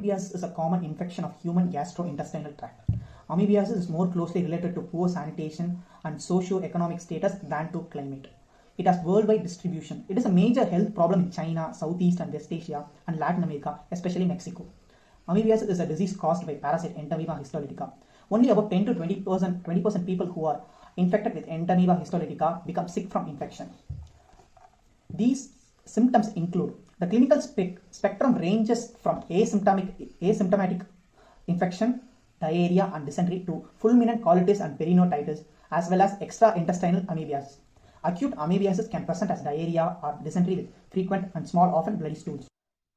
Amoebiasis is a common infection of human gastrointestinal tract. Amoebiasis is more closely related to poor sanitation and socio-economic status than to climate. It has worldwide distribution. It is a major health problem in China, Southeast and West Asia, and Latin America, especially Mexico. Amoebiasis is a disease caused by parasite Entamoeba histolytica. Only about 10 to 20% people who are infected with Entamoeba histolytica become sick from infection. These symptoms include the clinical spectrum ranges from asymptomatic infection, diarrhea and dysentery to fulminant colitis and peritonitis, as well as extraintestinal amoebiasis. Acute amoebiasis can present as diarrhea or dysentery with frequent and small, often bloody stools.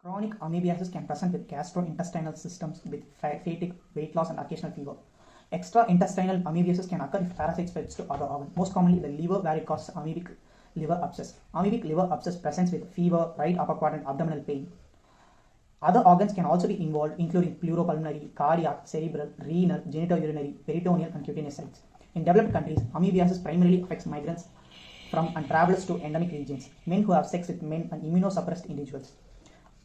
Chronic amoebiasis can present with gastrointestinal symptoms with fatigue, weight loss and occasional fever. Extraintestinal amoebiasis can occur if parasite spreads to other organs, most commonly the liver, where it causes amoebic liver abscess. Amoebic liver abscess presents with fever, right upper quadrant, abdominal pain. Other organs can also be involved, including pleuropulmonary, cardiac, cerebral, renal, genitourinary, peritoneal and cutaneous sites. In developed countries, amoebiasis primarily affects migrants from and travelers to endemic regions, men who have sex with men and immunosuppressed individuals.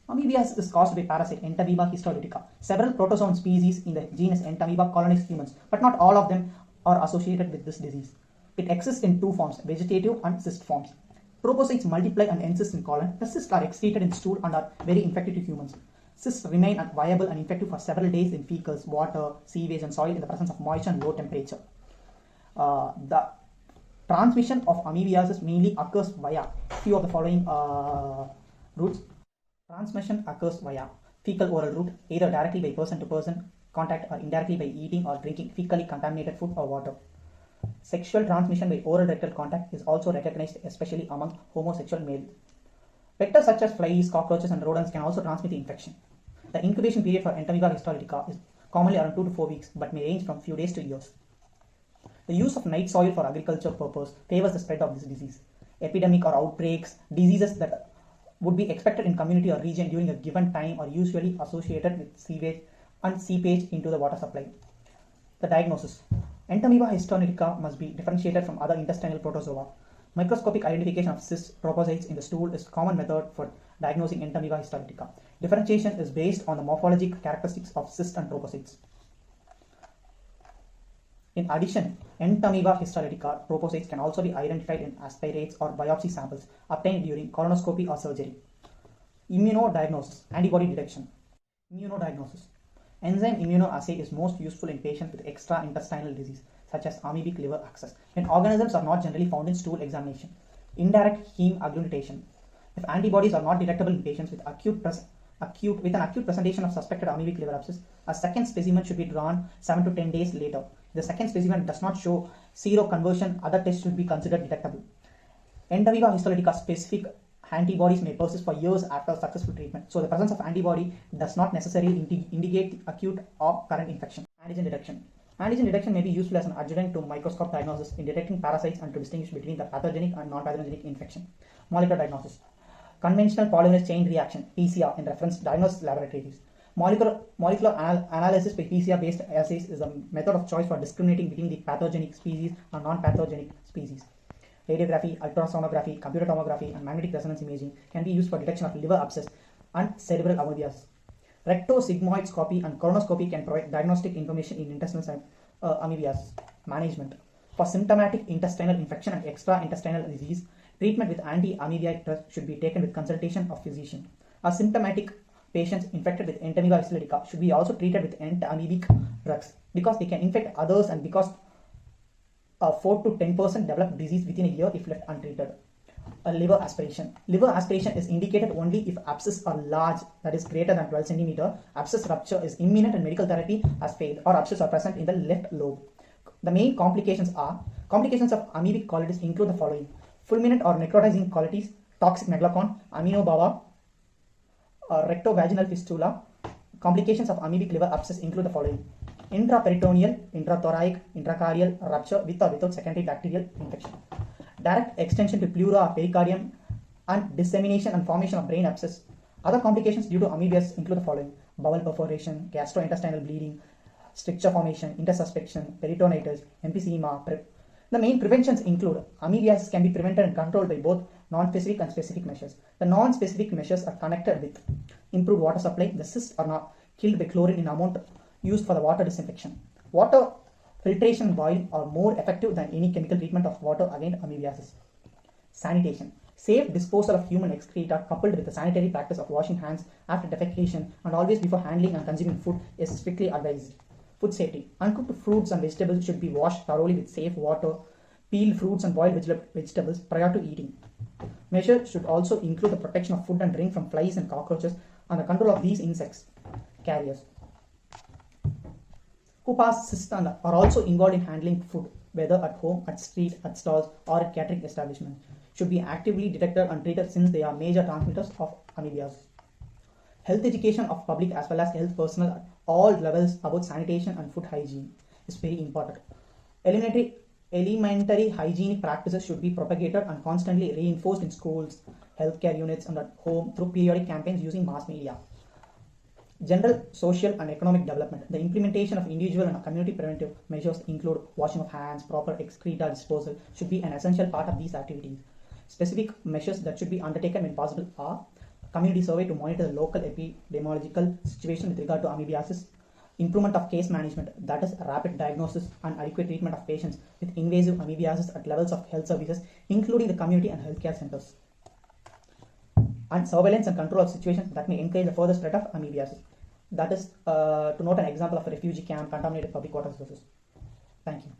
Amoebiasis is caused by parasite Entamoeba histolytica. Several protozoan species in the genus Entamoeba colonize humans, but not all of them are associated with this disease. It exists in two forms, vegetative and cyst forms. Trophocytes multiply and encyst in colon. The cysts are excreted in stool and are very infective to humans. Cysts remain viable and infective for several days in fecals, water, sewage and soil in the presence of moisture and low temperature. The transmission of amoebiasis mainly occurs via few of the following routes. Transmission occurs via fecal oral route, either directly by person to person contact or indirectly by eating or drinking fecally contaminated food or water. Sexual transmission by oral rectal contact is also recognized, especially among homosexual males. Vectors such as flies, cockroaches and rodents can also transmit the infection. The incubation period for Entamoeba histolytica is commonly around 2 to 4 weeks but may range from few days to years. The use of night soil for agriculture purpose favors the spread of this disease. Epidemic or outbreaks, diseases that would be expected in community or region during a given time are usually associated with sewage and seepage into the water supply. The diagnosis. Entamoeba histolytica must be differentiated from other intestinal protozoa. Microscopic identification of cyst trophocytes in the stool is a common method for diagnosing Entamoeba histolytica. Differentiation is based on the morphologic characteristics of cysts and trophocytes. In addition, Entamoeba histolytica trophocytes can also be identified in aspirates or biopsy samples obtained during colonoscopy or surgery. Immunodiagnosis, antibody detection. Immunodiagnosis. Enzyme immunoassay is most useful in patients with extraintestinal disease, such as amoebic liver abscess, when organisms are not generally found in stool examination. Indirect heme agglutination. If antibodies are not detectable in patients with an acute presentation of suspected amoebic liver abscess, a second specimen should be drawn 7 to 10 days later. If the second specimen does not show seroconversion, other tests should be considered detectable. Entamoeba histolytica specific antibodies may persist for years after successful treatment, so the presence of antibody does not necessarily indicate the acute or current infection. Antigen detection. Antigen detection may be useful as an adjunct to microscope diagnosis in detecting parasites and to distinguish between the pathogenic and non-pathogenic infection. Molecular diagnosis. Conventional polymerase chain reaction (PCR) in reference diagnosis laboratories. Molecular analysis by PCR-based assays is a method of choice for discriminating between the pathogenic species and non-pathogenic species. Radiography, ultrasonography, computer tomography, and magnetic resonance imaging can be used for detection of liver abscess and cerebral amoebiasis. Rectosigmoidoscopy and colonoscopy can provide diagnostic information in intestinal amoebiasis. Management. For symptomatic intestinal infection and extraintestinal disease, treatment with anti-amoebiatic drugs should be taken with consultation of physician. Asymptomatic patients infected with Entamoeba histolytica should be also treated with anti-amoebic drugs because they can infect others and because 4 to 10% develop disease within a year if left untreated. Liver aspiration. Liver aspiration is indicated only if abscess are large, that is greater than 12 cm, abscess rupture is imminent and medical therapy has failed, or abscess are present in the left lobe. The main complications of amoebic colitis include the following: fulminant or necrotizing colitis, toxic megalocon, aminobava, rectovaginal fistula. Complications of amoebic liver abscess include the following: intraperitoneal, intrathoracic, intracardial rupture with or without secondary bacterial infection. Direct extension to pleura or pericardium and dissemination and formation of brain abscess. Other complications due to amoebiasis include the following: bowel perforation, gastrointestinal bleeding, stricture formation, intersuspension, peritonitis, emphysema. The main preventions include amoebiasis can be prevented and controlled by both non-specific and specific measures. The non-specific measures are connected with improved water supply. The cysts are not killed by chlorine in amount used for the water disinfection. Water filtration and boiling are more effective than any chemical treatment of water against amoebiasis. Sanitation. Safe disposal of human excreta coupled with the sanitary practice of washing hands after defecation and always before handling and consuming food is strictly advised. Food safety. Uncooked fruits and vegetables should be washed thoroughly with safe water. Peeled fruits and boiled vegetables prior to eating. Measures should also include the protection of food and drink from flies and cockroaches and the control of these insects carriers. Who pass systems are also involved in handling food, whether at home, at street, at stalls, or at catering establishments, should be actively detected and treated since they are major transmitters of amoebiasis. Health education of public as well as health personnel at all levels about sanitation and food hygiene is very important. Elementary hygienic practices should be propagated and constantly reinforced in schools, healthcare units, and at home through periodic campaigns using mass media. General social and economic development. The implementation of individual and community preventive measures include washing of hands, proper excreta disposal should be an essential part of these activities. Specific measures that should be undertaken when possible are community survey to monitor the local epidemiological situation with regard to amoebiasis, improvement of case management, that is rapid diagnosis and adequate treatment of patients with invasive amoebiasis at levels of health services, including the community and healthcare centers, and surveillance and control of situations that may encourage the further spread of amoebiasis. That is to note an example of a refugee camp, contaminated public water sources. Thank you.